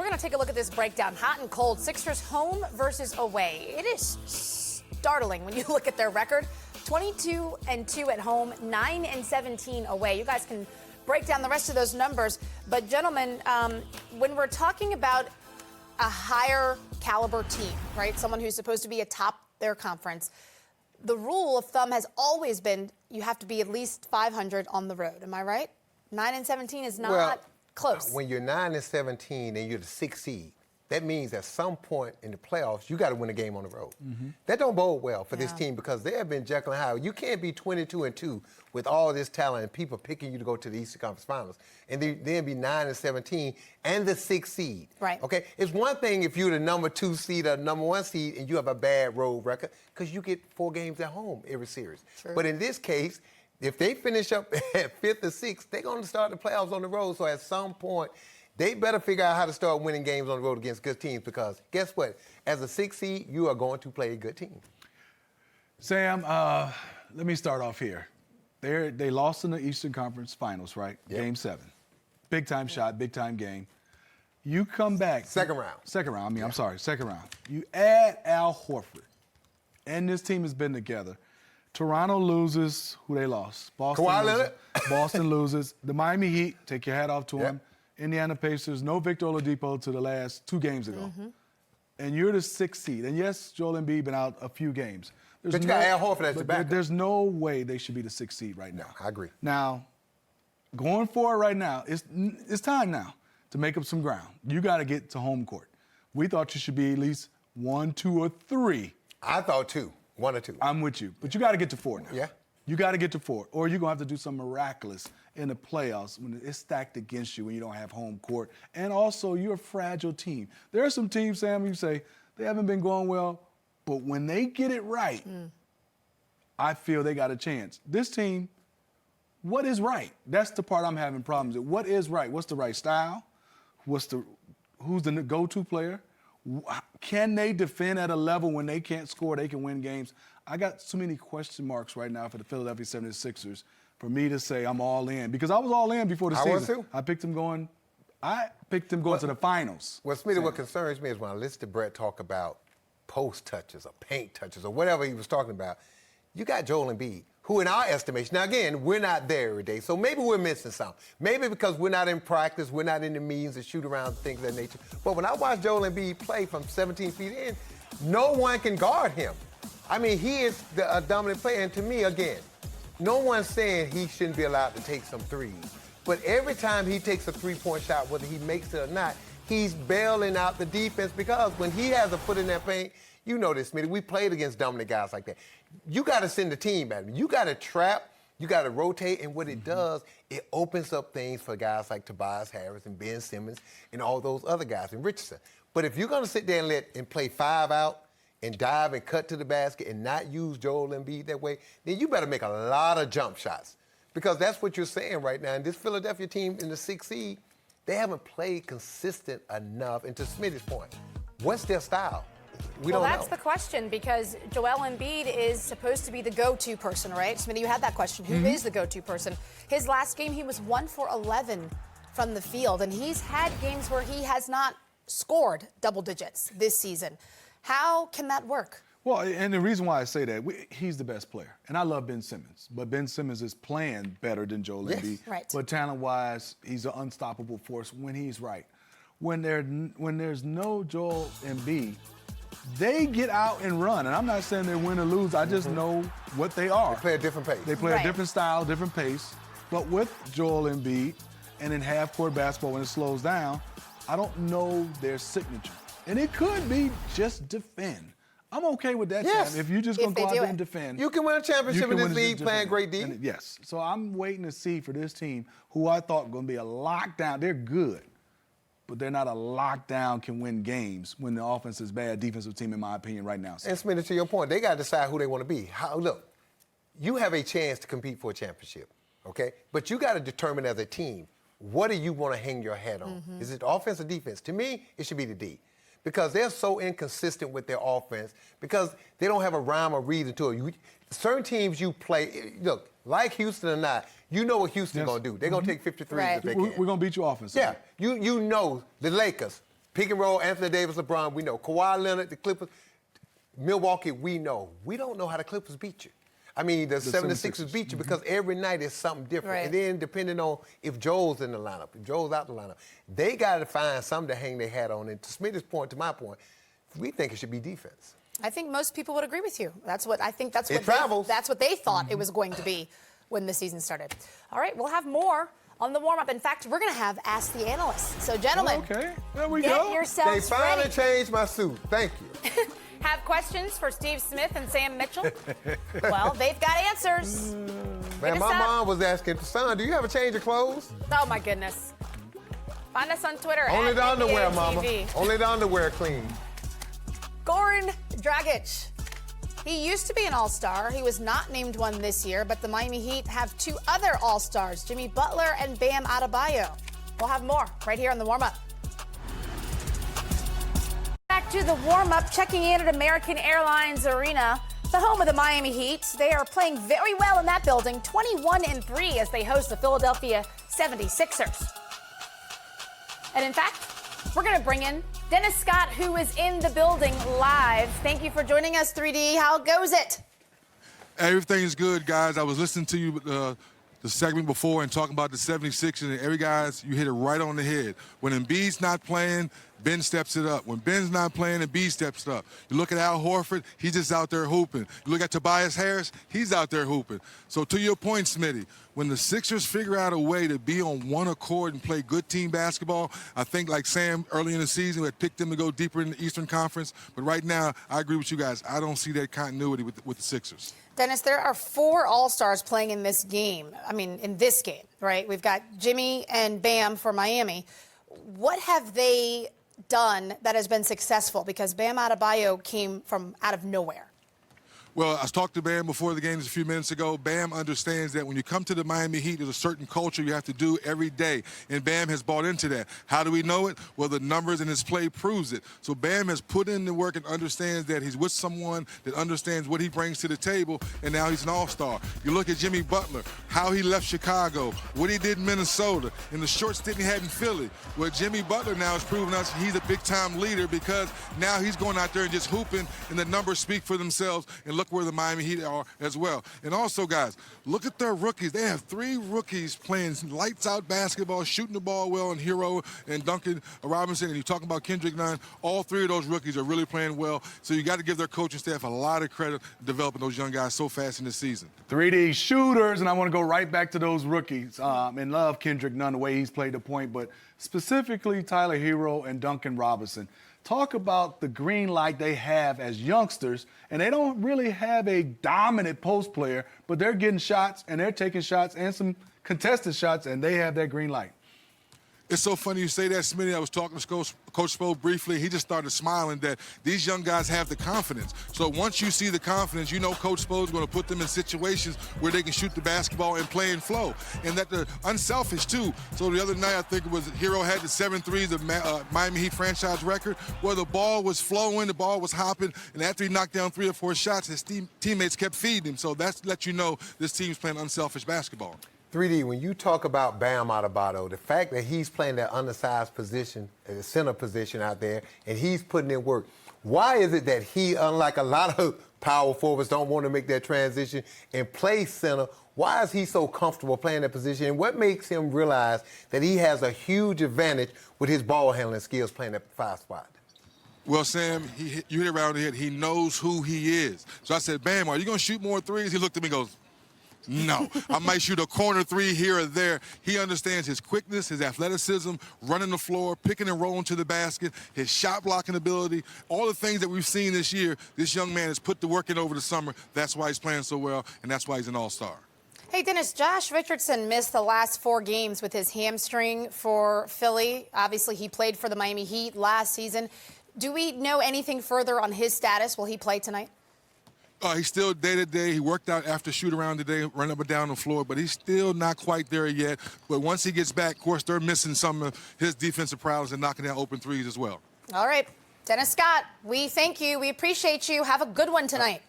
We're going to take a look at this breakdown. Hot and cold. Sixers home versus away. It is startling when you look at their record. 22-2 at home, 9-17 away. You guys can break down the rest of those numbers. But, gentlemen, when we're talking about a higher caliber team, right, someone who's supposed to be atop their conference, the rule of thumb has always been you have to be at least 500 on the road. Am I right? 9-17 is not close. When you're 9-17 and you're the 6th seed, that means at some point in the playoffs, you got to win a game on the road. That don't bode well for this team because they have been Jekyll and Hyde. You can't be 22-2 with all this talent and people picking you to go to the Eastern Conference Finals and then be 9-17 and the 6th seed. Right. Okay? It's one thing if you're the number 2 seed or number 1 seed and you have a bad road record because you get 4 games at home every series. True. But in this case, if they finish up at 5th or 6th, they're going to start the playoffs on the road. So at some point, they better figure out how to start winning games on the road against good teams because guess what? As a 6th seed, you are going to play a good team. Sam, let me start off here. They lost in the Eastern Conference Finals, right? Yep. Game 7. Big time shot, big time game. You come back. Second round. Second round. Second round. You add Al Horford, and this team has been together. Toronto loses. Who they lost? Boston Kawhi loses. Leonard. Boston loses. The Miami Heat, take your hat off to them. Indiana Pacers, no Victor Oladipo to the last 2 games ago. And you're the 6th seed. And yes, Joel Embiid been out a few games. But you got Al Horford as the backup. There's no way they should be the 6th seed right now. No, I agree. Now, going forward right now, it's time now to make up some ground. You got to get to home court. We thought you should be at least 1, 2, or 3. I thought 2. 1 or 2. I'm with you. But you got to get to 4 now. Yeah. You got to get to 4, or you're going to have to do something miraculous in the playoffs when it's stacked against you when you don't have home court. And also, you're a fragile team. There are some teams, Sam, you say, they haven't been going well, but when they get it right, I feel they got a chance. This team, what is right? That's the part I'm having problems with. What is right? What's the right style? Who's the go-to player? Can they defend at a level when they can't score, they can win games? I got so many question marks right now for the Philadelphia 76ers for me to say I'm all in. Because I was all in before the season. I was too. I picked them going to the finals. Well, Smitty, what concerns me is when I listen to Brett talk about post touches or paint touches or whatever he was talking about, you got Joel Embiid, who in our estimation, now again, we're not there every day, so maybe we're missing something. Maybe because we're not in practice, we're not in the meetings and shoot around things of that nature. But when I watch Joel Embiid play from 17 feet in, no one can guard him. I mean, he is a dominant player, and to me, again, no one's saying he shouldn't be allowed to take some threes. But every time he takes a three-point shot, whether he makes it or not, he's bailing out the defense because when he has a foot in that paint, you know this, Smitty, we played against dominant guys like that. You got to send the team at him. You got to trap, you got to rotate, and what it does, it opens up things for guys like Tobias Harris and Ben Simmons and all those other guys and Richardson. But if you're going to sit there and play 5 out, and dive and cut to the basket and not use Joel Embiid that way, then you better make a lot of jump shots. Because that's what you're saying right now. And this Philadelphia team in the 6th seed, they haven't played consistent enough. And to Smitty's point, what's their style? We don't know. Well, that's the question because Joel Embiid is supposed to be the go-to person, right? Smitty, you had that question. Who is the go-to person? His last game, he was 1 for 11 from the field. And he's had games where he has not scored double digits this season. How can that work? Well, and the reason why I say that, he's the best player. And I love Ben Simmons. But Ben Simmons is playing better than Joel Embiid. Right. But talent-wise, he's an unstoppable force when he's right. When there's no Joel Embiid, they get out and run. And I'm not saying they win or lose. I just know what they are. They play a different pace. They play a different style, different pace. But with Joel Embiid and in half-court basketball when it slows down, I don't know their signature. And it could be just defend. I'm okay with that, yes. Sam. If you're just going to go out there and defend. You can win a championship in this league playing great D. Yes. So I'm waiting to see for this team, who I thought were going to be a lockdown. They're good, but they're not a lockdown can win games when the offense is bad, defensive team, in my opinion, right now. And Smitty, to your point, they got to decide who they want to be. Look, you have a chance to compete for a championship, okay? But you got to determine as a team, what do you want to hang your hat on? Is it offense or defense? To me, it should be the D. Because they're so inconsistent with their offense, because they don't have a rhyme or reason to it. Certain teams you play, look, like Houston or not, you know what Houston's going to do. They're going to take 53 if they can. We're going to beat you offensively. Yeah, you know the Lakers, Pick and roll, Anthony Davis, LeBron, we know. Kawhi Leonard, the Clippers, Milwaukee, we know. We don't know how the Clippers beat you. I mean, the 76ers beat you because every night is something different. Right. And then depending on if Joel's in the lineup, if Joel's out the lineup, they got to find something to hang their hat on. And to Smitty's point, to my point, we think it should be defense. I think most people would agree with you. That's what I think. That's what that's what they thought it was going to be when the season started. All right, we'll have more on the warm-up. In fact, we're going to have Ask the Analyst. So, gentlemen, okay, there we get go. yourselves They finally ready. changed my suit. Thank you. Have questions for Steve Smith and Sam Mitchell? Well, they've got answers. Man, my mom was asking, son, do you have a change of clothes? Oh, my goodness. Find us on Twitter. Only the underwear, NBA mama. TV. Only the underwear clean. Goran Dragic. He used to be an All-Star. He was not named one this year, but the Miami Heat have two other All-Stars, Jimmy Butler and Bam Adebayo. We'll have more right here on the warm-up. Back to the warm-up, checking in at American Airlines Arena, the home of the Miami Heat. They are playing very well in that building, 21-3 as they host the Philadelphia 76ers. And in fact, we're going to bring in Dennis Scott, who is in the building live. Thank you for joining us, 3D. How goes it? Everything's good, guys. I was listening to you the segment before and talking about the 76ers, and every guys, you hit it right on the head. When Embiid's not playing, Ben steps it up. When Ben's not playing, Embiid steps it up. You look at Al Horford, he's just out there hooping. You look at Tobias Harris, he's out there hooping. So to your point, Smitty, when the Sixers figure out a way to be on one accord and play good team basketball, I think like Sam early in the season, we had picked them to go deeper in the Eastern Conference. But right now, I agree with you guys. I don't see that continuity with the Sixers. Dennis, there are 4 All-Stars playing in this game. I mean, in this game, right? We've got Jimmy and Bam for Miami. What have they done that has been successful? Because Bam Adebayo came from out of nowhere. Well, I talked to Bam before the game just a few minutes ago. Bam understands that when you come to the Miami Heat, there's a certain culture you have to do every day, and Bam has bought into that. How do we know it? Well, the numbers in his play proves it. So Bam has put in the work and understands that he's with someone that understands what he brings to the table, and now he's an all-star. You look at Jimmy Butler, how he left Chicago, what he did in Minnesota, and the short stint he had in Philly. Well, Jimmy Butler now has proven us he's a big-time leader because now he's going out there and just hooping, and the numbers speak for themselves. And look where the Miami Heat are as well. And also, guys, look at their rookies. They have 3 rookies playing lights-out basketball, shooting the ball well, and Hero and Duncan Robinson, and you're talking about Kendrick Nunn. All 3 of those rookies are really playing well. So you got to give their coaching staff a lot of credit developing those young guys so fast in this season. 3D shooters, and I want to go right back to those rookies. And love Kendrick Nunn, the way he's played the point, but specifically Tyler Hero and Duncan Robinson. Talk about the green light they have as youngsters, and they don't really have a dominant post player, but they're getting shots, and they're taking shots and some contested shots, and they have that green light. It's so funny you say that, Smitty. I was talking to Coach Spo briefly. He just started smiling that these young guys have the confidence. So once you see the confidence, you know Coach Spo is going to put them in situations where they can shoot the basketball and play and flow. And that they're unselfish, too. So the other night, I think it was Hero had the 7 threes, the Miami Heat franchise record, where the ball was flowing, the ball was hopping, and after he knocked down 3 or 4 shots, his teammates kept feeding him. So that's let you know this team's playing unselfish basketball. 3D, when you talk about Bam Adebayo, the fact that he's playing that undersized position, the center position out there, and he's putting in work, why is it that he, unlike a lot of power forwards, don't want to make that transition and play center? Why is he so comfortable playing that position? And what makes him realize that he has a huge advantage with his ball handling skills playing that 5 spot? Well, Sam, you hit it around the head. He knows who he is. So I said, Bam, are you going to shoot more threes? He looked at me and goes, no. I might shoot a corner 3 here or there. He understands his quickness, his athleticism, running the floor, picking and rolling to the basket, his shot blocking ability, all the things that we've seen this year. This young man has put the work in over the summer. That's why he's playing so well, and that's why he's an all-star. Hey, Dennis, Josh Richardson missed the last 4 games with his hamstring for Philly. Obviously, he played for the Miami Heat last season. Do we know anything further on his status? Will he play tonight? He's still day-to-day. He worked out after shoot-around today, run up and down the floor, but he's still not quite there yet. But once he gets back, of course, they're missing some of his defensive prowess and knocking down open threes as well. All right. Dennis Scott, we thank you. We appreciate you. Have a good one tonight.